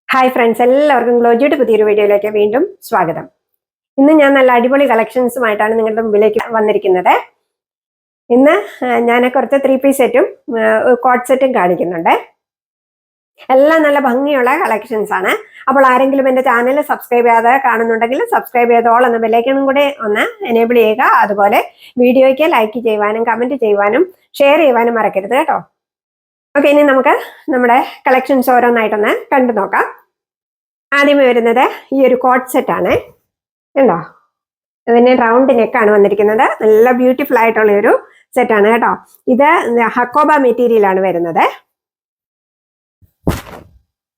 Hi friends, എല്ലാവർക്കും ഗ്ലോജിയുടെ പുതിയൊരു വീഡിയോയിലേക്ക് വീണ്ടും സ്വാഗതം. ഇന്ന് ഞാൻ നല്ല അടിപൊളി കളക്ഷൻസുമായിട്ടാണ് നിങ്ങളുടെ മുമ്പിലേക്ക് വന്നിരിക്കുന്നത്. ഇന്ന് ഞാൻ കുറച്ച് 3-piece സെറ്റും കോട്ട് സെറ്റും കാണിക്കുന്നുണ്ട്. എല്ലാം നല്ല ഭംഗിയുള്ള കളക്ഷൻസ് ആണ്. അപ്പോൾ ആരെങ്കിലും എൻ്റെ ചാനൽ സബ്സ്ക്രൈബ് ചെയ്യാതെ കാണുന്നുണ്ടെങ്കിൽ സബ്സ്ക്രൈബ് ചെയ്തോൾ എന്ന ബെല്ലൈക്കണും കൂടെ ഒന്ന് എനേബിൾ ചെയ്യുക. അതുപോലെ വീഡിയോയ്ക്ക് ലൈക്ക് ചെയ്യുവാനും കമൻറ്റ് ചെയ്യുവാനും ഷെയർ ചെയ്യുവാനും മറക്കരുത് കേട്ടോ. ഓക്കെ, ഇനി നമുക്ക് നമ്മുടെ കളക്ഷൻസ് ഓരോന്നായിട്ടൊന്ന് കണ്ടു നോക്കാം. ആദ്യമേ വരുന്നത് ഈ ഒരു കോട്ട് സെറ്റാണ്. ഉണ്ടോ, ഇതിന് റൗണ്ട് നെക്കാണ് വന്നിരിക്കുന്നത്. നല്ല ബ്യൂട്ടിഫുൾ ആയിട്ടുള്ള ഒരു സെറ്റാണ് കേട്ടോ. ഇത് ഹക്കോബ മെറ്റീരിയലാണ് വരുന്നത്.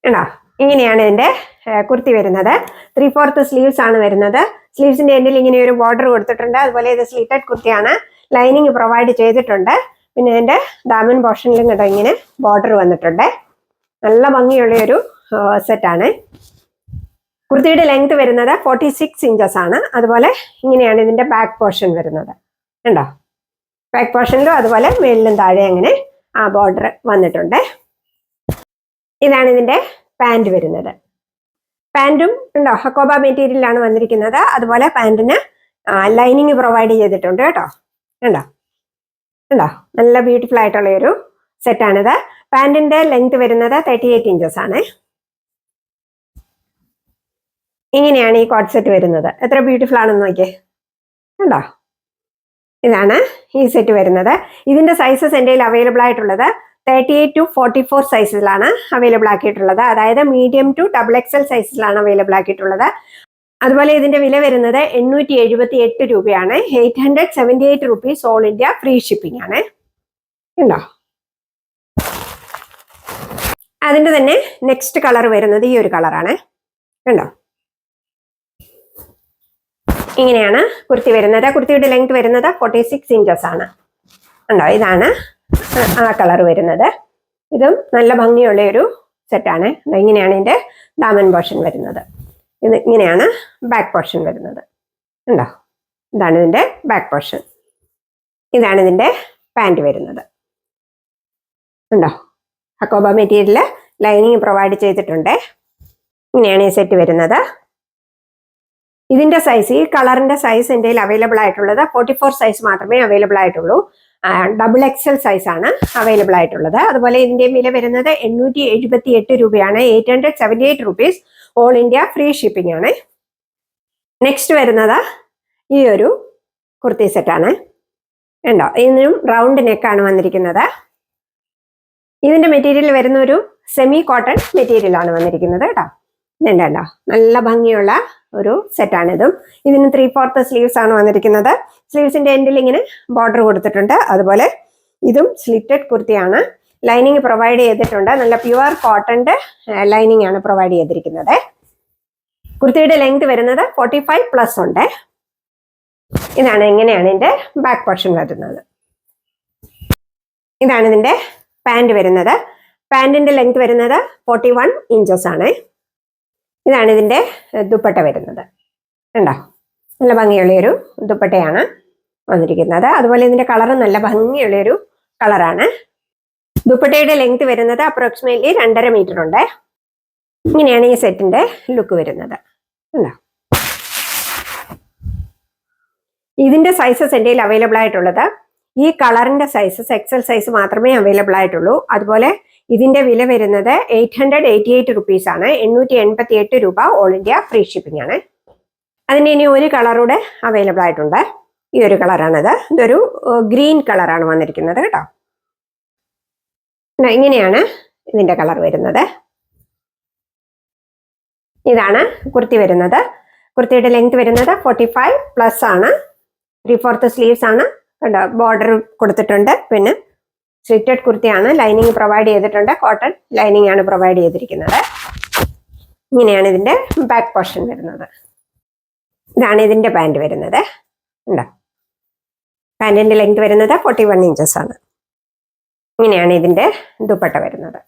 ഉണ്ടോ, ഇങ്ങനെയാണ് ഇതിന്റെ കുർത്തി വരുന്നത്. 3/4 സ്ലീവ്സ് ആണ് വരുന്നത്. സ്ലീവ്സിന്റെ എൻഡിൽ ഇങ്ങനെ ഒരു ബോർഡർ കൊടുത്തിട്ടുണ്ട്. അതുപോലെ ഇത് സ്ലിറ്റഡ് കുർത്തിയാണ്. ലൈനിങ് പ്രൊവൈഡ് ചെയ്തിട്ടുണ്ട്. പിന്നെ ഇതിന്റെ ദാമൻ പോർഷനിലും കേട്ടോ ഇങ്ങനെ ബോർഡർ വന്നിട്ടുണ്ട്. നല്ല ഭംഗിയുള്ള ഒരു സെറ്റാണ്. കുർത്തിയുടെ ലെങ്ത് വരുന്നത് 46 ഇഞ്ചസ് ആണ്. അതുപോലെ ഇങ്ങനെയാണ് ഇതിന്റെ ബാക്ക് പോർഷൻ വരുന്നത്. ഉണ്ടോ, ബാക്ക് പോർഷനിലും അതുപോലെ മേളിലും താഴെ അങ്ങനെ ആ ബോർഡർ വന്നിട്ടുണ്ട്. ഇതാണ് ഇതിന്റെ പാൻറ് വരുന്നത്. പാൻറ്റും ഉണ്ടോ ഹക്കോബ മെറ്റീരിയലാണ് വന്നിരിക്കുന്നത്. അതുപോലെ പാൻറ്റിന് ലൈനിങ് പ്രൊവൈഡ് ചെയ്തിട്ടുണ്ട് കേട്ടോ. ഉണ്ടോ ഉണ്ടോ, നല്ല ബ്യൂട്ടിഫുൾ ആയിട്ടുള്ള ഒരു സെറ്റാണിത്. പാൻറ്റിന്റെ ലെങ്ത് വരുന്നത് 38 ഇഞ്ചസ് ആണ്. ഇങ്ങനെയാണ് ഈ കോട്ട് സെറ്റ് വരുന്നത്. എത്ര ബ്യൂട്ടിഫുൾ ആണെന്ന് നോക്കിയേ. ഉണ്ടോ, ഇതാണ് ഈ സെറ്റ് വരുന്നത്. ഇതിന്റെ സൈസസ് എൻ്റെ കയ്യിൽ അവൈലബിൾ ആയിട്ടുള്ളത് 38 to 44 സൈസിലാണ് അവൈലബിൾ ആക്കിയിട്ടുള്ളത്. അതായത് മീഡിയം ടു XXL സൈസിലാണ് അവൈലബിൾ ആക്കിയിട്ടുള്ളത്. അതുപോലെ ഇതിന്റെ വില വരുന്നത് 878 രൂപയാണ്. 878 rupees all India free shipping ആണ്. ഉണ്ടോ, അതിന്റെ തന്നെ നെക്സ്റ്റ് കളർ വരുന്നത് ഈ ഒരു കളറാണ്. ഉണ്ടോ, ഇങ്ങനെയാണ് കുർത്തി വരുന്നത്. കുർത്തിയുടെ ലെങ്ത് വരുന്നത് 46 ഇഞ്ചസ് ആണ്. ഉണ്ടോ, ഇതാണ് ആ കളർ വരുന്നത്. ഇതും നല്ല ഭംഗിയുള്ള ഒരു സെറ്റാണ്. ഇങ്ങനെയാണ് ഇതിന്റെ ദാമൻ പോർഷൻ വരുന്നത്. ഇത് ഇങ്ങനെയാണ് ബാക്ക് പോർഷൻ വരുന്നത്. ഉണ്ടോ, ഇതാണ് ഇതിന്റെ ബാക്ക് പോർഷൻ. ഇതാണ് ഇതിന്റെ പാൻറ് വരുന്നത്. ഉണ്ടോ, ഹക്കോബ മെറ്റീരിയൽ ലൈനിങ് പ്രൊവൈഡ് ചെയ്തിട്ടുണ്ട്. ഇങ്ങനെയാണ് ഈ സെറ്റ് വരുന്നത്. ഇതിന്റെ സൈസ്, ഈ കളറിന്റെ സൈസ് എൻ്റെ കയ്യിൽ അവൈലബിൾ ആയിട്ടുള്ളത് 44 സൈസ് മാത്രമേ അവൈലബിൾ ആയിട്ടുള്ളൂ. XXL സൈസ് ആണ് അവൈലബിൾ ആയിട്ടുള്ളത്. അതുപോലെ ഇതിന്റെ വില വരുന്നത് 878 രൂപയാണ്. 878 rupees all India free shipping ആണ്. നെക്സ്റ്റ് വരുന്നത് ഈ ഒരു കുർത്തി സെറ്റാണ്. ഉണ്ടോ, ഇതിനും റൗണ്ട് നെക്കാണ് വന്നിരിക്കുന്നത്. ഇതിന്റെ മെറ്റീരിയൽ വരുന്ന ഒരു സെമി കോട്ടൺ മെറ്റീരിയലാണ് വന്നിരിക്കുന്നത് കേട്ടോ. ഇതുണ്ടോ, നല്ല ഭംഗിയുള്ള ഒരു സെറ്റാണിതും. ഇതിന് 3/4 സ്ലീവ്സ് ആണ് വന്നിരിക്കുന്നത്. സ്ലീവ്സിന്റെ എൻഡിൽ ഇങ്ങനെ ബോർഡർ കൊടുത്തിട്ടുണ്ട്. അതുപോലെ ഇതും സ്ലിറ്റഡ് കുർത്തിയാണ്. ലൈനിങ് പ്രൊവൈഡ് ചെയ്തിട്ടുണ്ട്. നല്ല പ്യുവർ കോട്ടന്റെ ലൈനിങ് ആണ് പ്രൊവൈഡ് ചെയ്തിരിക്കുന്നത്. കുർത്തിയുടെ ലെങ്ത് വരുന്നത് 45+ ഉണ്ട്. ഇതാണ് ഇങ്ങനെയാണ് ഇതിന്റെ ബാക്ക് പോർഷൻ വരുന്നത്. ഇതാണ് ഇതിന്റെ പാൻറ് വരുന്നത്. പാൻറിന്റെ ലെങ്ത് വരുന്നത് 41 ഇഞ്ചസ് ആണ്. ഇതാണ് ഇതിന്റെ ദുപ്പട്ട വരുന്നത്. ഉണ്ടോ, നല്ല ഭംഗിയുള്ളൊരു ദുപ്പട്ടയാണ് വന്നിരിക്കുന്നത്. അതുപോലെ ഇതിന്റെ കളർ നല്ല ഭംഗിയുള്ളൊരു കളറാണ്. ദുപ്പട്ടയുടെ ലെങ്ത് വരുന്നത് അപ്രോക്സിമേറ്റ്ലി 2.5 മീറ്റർ ഉണ്ട്. ഇങ്ങനെയാണ് ഈ സെറ്റിന്റെ ലുക്ക് വരുന്നത്. ഉണ്ടോ, ഇതിന്റെ സൈസസ് എൻ്റെ കയ്യിൽ അവൈലബിൾ ആയിട്ടുള്ളത് ഈ കളറിന്റെ സൈസസ് XL സൈസ് മാത്രമേ അവൈലബിൾ ആയിട്ടുള്ളൂ. അതുപോലെ ഇതിന്റെ വില വരുന്നത് 888 റുപ്പീസ് ആണ്. 888 രൂപ ഓൾ ഇന്ത്യ ഫ്രീ ഷിപ്പിംഗ് ആണ്. അതിന് ഇനി ഒരു കളറൂടെ അവൈലബിൾ ആയിട്ടുണ്ട്. ഈ ഒരു കളറാണിത്. ഇതൊരു ഗ്രീൻ കളറാണ് വന്നിരിക്കുന്നത് കേട്ടോ. ഇങ്ങനെയാണ് ഇതിന്റെ കളർ വരുന്നത്. ഇതാണ് കുർത്തി വരുന്നത്. കുർത്തിയുടെ ലെങ്ത് വരുന്നത് 45+ ആണ്. 3/4 സ്ലീവ്സ് ആണ്. കണ്ടോ, ബോർഡർ കൊടുത്തിട്ടുണ്ട്. പിന്നെ സ്ലിറ്റഡ് കുർത്തിയാണ്. ലൈനിങ് പ്രൊവൈഡ് ചെയ്തിട്ടുണ്ട്. കോട്ടൺ ലൈനിങ് ആണ് പ്രൊവൈഡ് ചെയ്തിരിക്കുന്നത്. ഇങ്ങനെയാണ് ഇതിന്റെ ബാക്ക് പോർഷൻ വരുന്നത്. ഇതാണ് ഇതിന്റെ പാൻറ് വരുന്നത്. ഉണ്ടോ, പാൻറിന്റെ ലെങ്ത് വരുന്നത് 41 ഇഞ്ചസ് ആണ്. ഇങ്ങനെയാണ് ഇതിന്റെ ദുപ്പട്ട വരുന്നത്.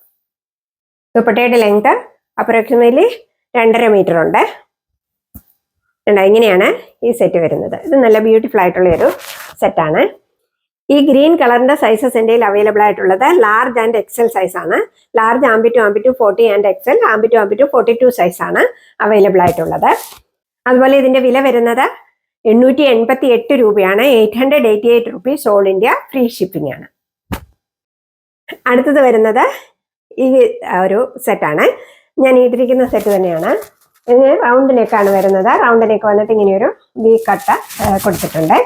ദുപ്പട്ടയുടെ ലെങ്ത് അപ്രോക്സിമേറ്റ്ലി 2.5 മീറ്റർ ഉണ്ട്. ഉണ്ടോ, ഇങ്ങനെയാണ് ഈ സെറ്റ് വരുന്നത്. ഇത് നല്ല ബ്യൂട്ടിഫുൾ ആയിട്ടുള്ള ഒരു സെറ്റാണ്. ഈ ഗ്രീൻ കളറിന്റെ സൈസസ് എൻ്റെ അവൈലബിൾ ആയിട്ടുള്ളത് ലാർജ് ആൻഡ് എക്സൽ സൈസ് ആണ്. ലാർജ് ആംബി ടു 40 ആൻഡ് എക്സൽ ആംബി ടു 42 സൈസ് ആണ് അവൈലബിൾ ആയിട്ടുള്ളത്. അതുപോലെ ഇതിന്റെ വില വരുന്നത് 888 രൂപയാണ്. 888 rupees all India free shipping ആണ്. അടുത്തത് വരുന്നത് ഈ ഒരു സെറ്റാണ്. ഞാൻ ഇട്ടിരിക്കുന്ന സെറ്റ് തന്നെയാണ്. ഇതിന് റൗണ്ട് നെക്കാണ് വരുന്നത്. റൗണ്ട് നെക്ക് വന്നിട്ട് ഇങ്ങനെയൊരു വി കട്ട കൊടുത്തിട്ടുണ്ട്.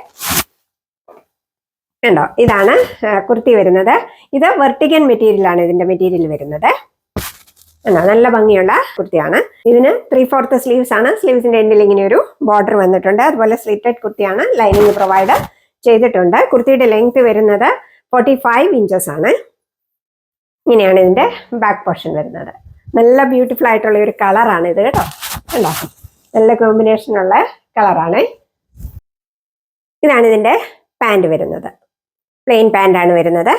ഉണ്ടോ? ഇതാണ് കുർത്തി വരുന്നത്. ഇത് വെർട്ടിക്കൻ മെറ്റീരിയലാണ് ഇതിന്റെ മെറ്റീരിയൽ വരുന്നത്. നല്ല ഭംഗിയുള്ള കുർത്തിയാണ്. ഇതിന് 3/4 സ്ലീവ്സ് ആണ്. സ്ലീവ്സിന്റെ എൻഡിൽ ഇങ്ങനെ ഒരു ബോർഡർ വന്നിട്ടുണ്ട്. അതുപോലെ സ്ലിറ്റഡ് കുർത്തിയാണ്. ലൈനിങ് പ്രൊവൈഡ് ചെയ്തിട്ടുണ്ട്. കുർത്തിയുടെ ലെങ്ത് വരുന്നത് 45 ഇഞ്ചസ് ആണ്. ഇങ്ങനെയാണ് ഇതിന്റെ ബാക്ക് പോർഷൻ വരുന്നത്. നല്ല ബ്യൂട്ടിഫുൾ ആയിട്ടുള്ള ഒരു കളറാണ് ഇത് കേട്ടോ. ഉണ്ടോ? നല്ല കോമ്പിനേഷനുള്ള കളറാണ്. ഇതാണ് ഇതിന്റെ പാൻറ് വരുന്നത്. പ്ലെയിൻ പാൻ്റ് ആണ് വരുന്നത്.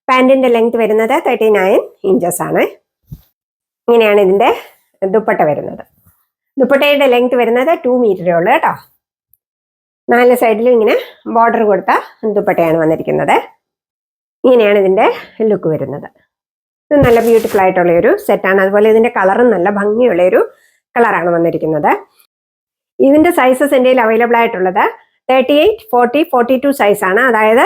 പാൻറിന്റെ ലെങ്ത് വരുന്നത് 39 ഇഞ്ചസ് ആണ്. ഇങ്ങനെയാണ് ഇതിന്റെ ദുപ്പട്ട വരുന്നത്. ദുപ്പട്ടയുടെ ലെങ്ത് വരുന്നത് 2 മീറ്ററേ ഉള്ളൂ കേട്ടോ. 4 സൈഡിലും ഇങ്ങനെ ബോർഡർ കൊടുത്ത ദുപ്പട്ടയാണ് വന്നിരിക്കുന്നത്. ഇങ്ങനെയാണ് ഇതിന്റെ ലുക്ക് വരുന്നത്. ഇത് നല്ല ബ്യൂട്ടിഫുൾ ആയിട്ടുള്ള ഒരു സെറ്റാണ്. അതുപോലെ ഇതിന്റെ കളറും നല്ല ഭംഗിയുള്ള ഒരു കളറാണ് വന്നിരിക്കുന്നത്. ഇതിന്റെ സൈസസ് എൻ്റെ അവൈലബിൾ ആയിട്ടുള്ളത് 38, 40, 42 സൈസ് ആണ്. അതായത്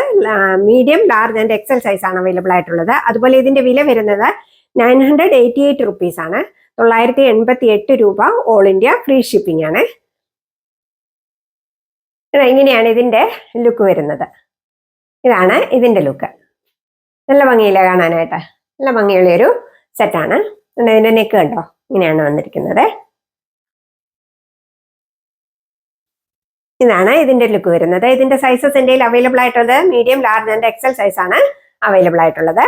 medium, large and XL size ആണ് അവൈലബിൾ ആയിട്ടുള്ളത്. അതുപോലെ ഇതിന്റെ വില വരുന്നത് 988 റുപ്പീസ് ആണ്. 988 രൂപ ഓൾ ഇന്ത്യ ഫ്രീ ഷിപ്പിംഗ് ആണ്. ഇങ്ങനെയാണ് ഇതിന്റെ ലുക്ക് വരുന്നത്. ഇതാണ് ഇതിന്റെ ലുക്ക്. നല്ല ഭംഗിയില്ല കാണാനായിട്ട്. നല്ല ഭംഗിയുള്ള ഒരു സെറ്റാണ്. ഇതിന്റെ നെക്ക് കണ്ടോ? ഇങ്ങനെയാണ് വന്നിരിക്കുന്നത്. ഇതാണ് ഇതിന്റെ ലുക്ക് വരുന്നത്. ഇതിന്റെ സൈസസ് എൻ്റെ അവൈലബിൾ ആയിട്ടുള്ളത് medium, large and XL size ആണ് അവൈലബിൾ ആയിട്ടുള്ളത്.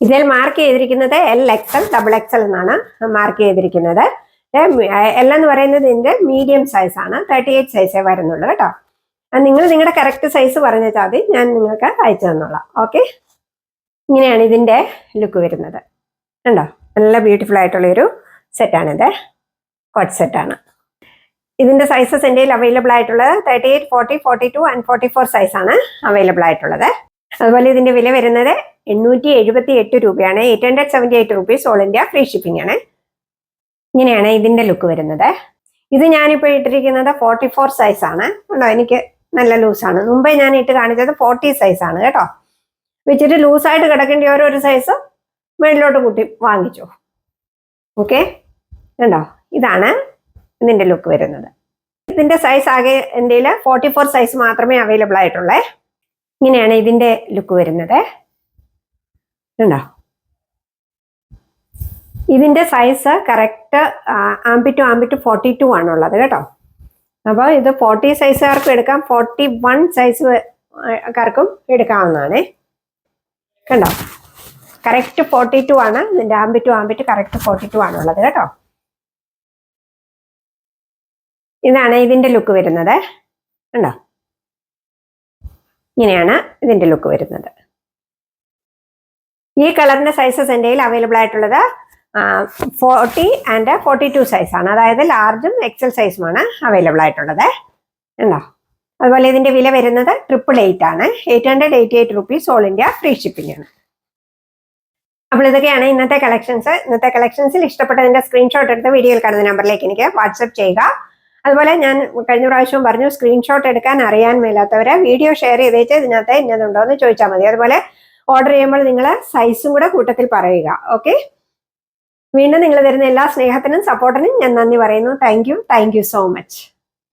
ഇതിൽ മാർക്ക് ചെയ്തിരിക്കുന്നത് LXL, XXL എന്നാണ് മാർക്ക് ചെയ്തിരിക്കുന്നത്. L എന്ന് പറയുന്നത് ഇതിന്റെ മീഡിയം സൈസ് ആണ്. 38 സൈസേ വരുന്നുള്ളൂ കേട്ടോ. നിങ്ങൾ നിങ്ങളുടെ കറക്റ്റ് സൈസ് പറഞ്ഞാൽ മതി, ഞാൻ നിങ്ങൾക്ക് അയച്ചു തന്നോളാം. ഓക്കെ, ഇങ്ങനെയാണ് ഇതിന്റെ ലുക്ക് വരുന്നത്. കണ്ടോ? നല്ല ബ്യൂട്ടിഫുൾ ആയിട്ടുള്ള ഒരു സെറ്റാണിത്. കോട്ട് സെറ്റാണ്. ഇതിന്റെ സൈസസ് എൻ്റെ അവൈലബിൾ ആയിട്ടുള്ളത് 38, 40, 42 ആൻഡ് 44 സൈസ് ആണ് അവൈലബിൾ ആയിട്ടുള്ളത്. അതുപോലെ ഇതിന്റെ വില വരുന്നത് 878 രൂപയാണ്. 878 rupees all India free shipping ആണ്. ഇങ്ങനെയാണ് ഇതിന്റെ ലുക്ക് വരുന്നത്. ഇത് ഞാനിപ്പോൾ ഇട്ടിരിക്കുന്നത് 44 സൈസ് ആണ്. ഉണ്ടോ? എനിക്ക് നല്ല ലൂസാണ്. മുമ്പേ ഞാൻ ഇട്ട് കാണിച്ചത് 40 സൈസ് ആണ് കേട്ടോ. വെച്ചിട്ട് ലൂസായിട്ട് കിടക്കേണ്ട ഓരോരു സൈസ് മേളിലോട്ട് കൂട്ടി വാങ്ങിച്ചു. ഓക്കെ, ഉണ്ടോ? ഇതാണ് ഇതിന്റെ ലുക്ക് വരുന്നത്. ഇതിന്റെ സൈസ് ആകെ എൻ്റെ 44 സൈസ് മാത്രമേ അവൈലബിൾ ആയിട്ടുള്ളേ. ഇങ്ങനെയാണ് ഇതിന്റെ ലുക്ക് വരുന്നത്. ഉണ്ടോ? ഇതിന്റെ സൈസ് കറക്റ്റ് ആംബി ടു 42 ആണുള്ളത് കേട്ടോ. അപ്പോൾ ഇത് 40 സൈസുകാർക്കും എടുക്കാം, 41 സൈസുകാർക്കും എടുക്കാവുന്നതാണ്. കണ്ടോ? കറക്റ്റ് 42 ആണ് ഇതിന്റെ ആംബി ടു കറക്റ്റ് 42 ആണുള്ളത് കേട്ടോ. ഇതാണ് ഇതിന്റെ ലുക്ക് വരുന്നത്. കണ്ടോ? ഇങ്ങനെയാണ് ഇതിന്റെ ലുക്ക് വരുന്നത്. ഈ കളറിന്റെ സൈസസ് എൻ്റെ അവൈലബിൾ ആയിട്ടുള്ളത് 40 ആൻഡ് 42 സൈസ് ആണ്. അതായത് ലാർജും എക്സൽ സൈസുമാണ് അവൈലബിൾ ആയിട്ടുള്ളത്. ഉണ്ടോ? അതുപോലെ ഇതിന്റെ വില വരുന്നത് 888 ആണ്. 888 rupees all India free shipping ആണ്. അപ്പോൾ ഇതൊക്കെയാണ് ഇന്നത്തെ കളക്ഷൻസ്. ഇന്നത്തെ കളക്ഷൻസിൽ ഇഷ്ടപ്പെട്ടതിന്റെ സ്ക്രീൻഷോട്ട് എടുത്ത് വീഡിയോയിൽ കാണുന്ന നമ്പറിലേക്ക് എനിക്ക് വാട്സപ്പ് ചെയ്യുക. അതുപോലെ ഞാൻ കഴിഞ്ഞ പ്രാവശ്യം പറഞ്ഞു, സ്ക്രീൻഷോട്ട് എടുക്കാൻ അറിയാൻ മേലാത്തവരെ വീഡിയോ ഷെയർ ചെയ്തേച്ച് ഇതിനകത്ത് ഇന്നതുണ്ടോ എന്ന് ചോദിച്ചാൽ മതി. അതുപോലെ ഓർഡർ ചെയ്യുമ്പോൾ നിങ്ങൾ സൈസും കൂടെ കൂട്ടത്തിൽ പറയുക. ഓക്കെ, വീണ്ടും നിങ്ങൾ തരുന്ന എല്ലാ സ്നേഹത്തിനും സപ്പോർട്ടിനും ഞാൻ നന്ദി പറയുന്നു. Thank you so much.